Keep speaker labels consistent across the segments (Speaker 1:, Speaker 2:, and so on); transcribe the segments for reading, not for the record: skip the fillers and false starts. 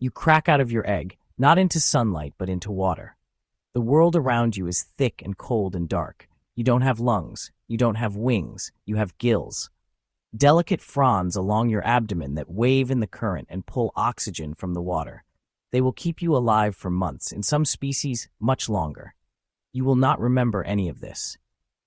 Speaker 1: You crack out of your egg, not into sunlight, but into water. The world around you is thick and cold and dark. You don't have lungs. You don't have wings. You have gills. Delicate fronds along your abdomen that wave in the current and pull oxygen from the water. They will keep you alive for months, in some species, much longer. You will not remember any of this.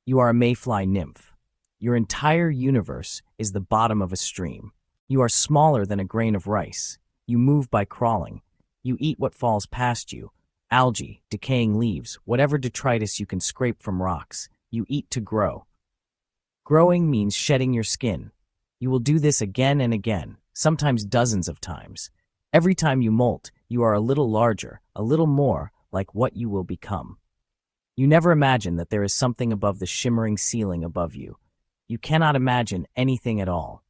Speaker 1: You are a mayfly nymph. Your entire universe is the bottom of a stream. You are smaller than a grain of rice. You move by crawling. You eat what falls past you. Algae, decaying leaves, whatever detritus you can scrape from rocks. You eat to grow. Growing means shedding your skin. You will do this again and again, sometimes dozens of times. Every time you molt, you are a little larger, a little more like what you will become. You never imagine that there is something above the shimmering ceiling above you. You cannot imagine anything at all.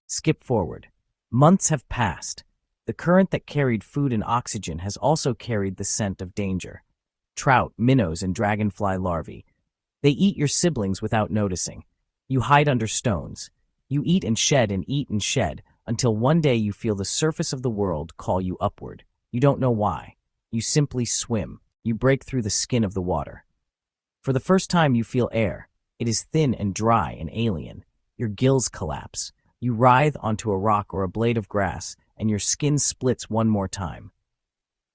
Speaker 1: Skip forward. Months have passed. The current that carried food and oxygen has also carried the scent of danger. Trout, minnows, and dragonfly larvae. They eat your siblings without noticing. You hide under stones. You eat and shed until one day you feel the surface of the world call you upward. You don't know why. You simply swim. You break through the skin of the water. For the first time you feel air. It is thin and dry and alien. Your gills collapse. You writhe onto a rock or a blade of grass, and your skin splits one more time.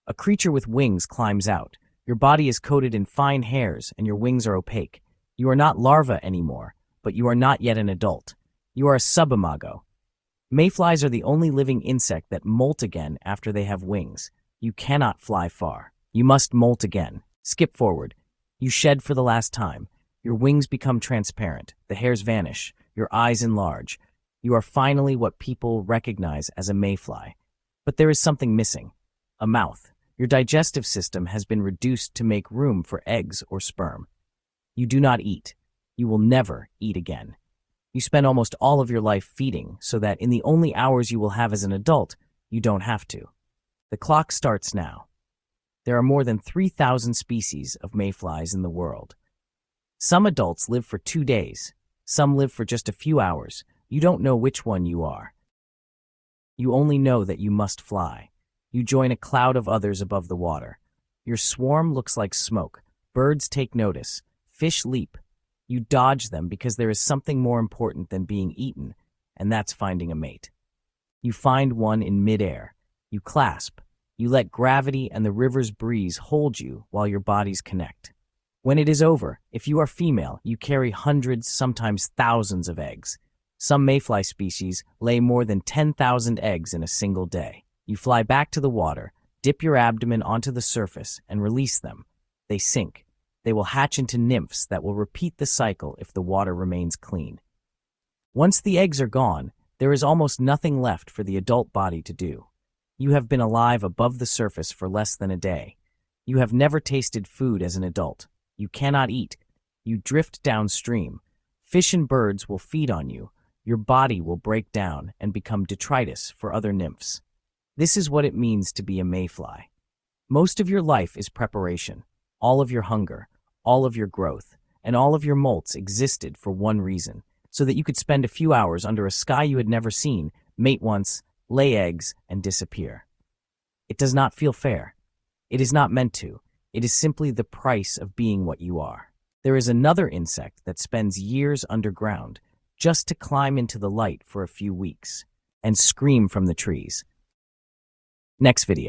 Speaker 1: A creature with wings climbs out. Your body is coated in fine hairs, and your wings are opaque. You are not larva anymore, but you are not yet an adult. You are a subimago. Mayflies are the only living insect that molt again after they have wings. You cannot fly far. You must molt again. Skip forward. You shed for the last time. Your wings become transparent. The hairs vanish. Your eyes enlarge. You are finally what people recognize as a mayfly. But there is something missing. A mouth. Your digestive system has been reduced to make room for eggs or sperm. You do not eat. You will never eat again. You spend almost all of your life feeding so that in the only hours you will have as an adult, you don't have to. The clock starts now. There are more than 3,000 species of mayflies in the world. Some adults live for 2 days. Some live for just a few hours. You don't know which one you are. You only know that you must fly. You join a cloud of others above the water. Your swarm looks like smoke. Birds take notice. Fish leap. You dodge them because there is something more important than being eaten, and that's finding a mate. You find one in midair. You clasp. You let gravity and the river's breeze hold you while your bodies connect. When it is over, if you are female, you carry hundreds, sometimes thousands of eggs. Some mayfly species lay more than 10,000 eggs in a single day. You fly back to the water, dip your abdomen onto the surface, and release them. They sink. They will hatch into nymphs that will repeat the cycle if the water remains clean. Once the eggs are gone, there is almost nothing left for the adult body to do. You have been alive above the surface for less than a day. You have never tasted food as an adult. You cannot eat. You drift downstream. Fish and birds will feed on you. Your body will break down and become detritus for other nymphs. This is what it means to be a mayfly. Most of your life is preparation. All of your hunger, all of your growth, and all of your molts existed for one reason, so that you could spend a few hours under a sky you had never seen, mate once, lay eggs, and disappear. It does not feel fair. It is not meant to. It is simply the price of being what you are. There is another insect that spends years underground just to climb into the light for a few weeks and scream from the trees. Next video.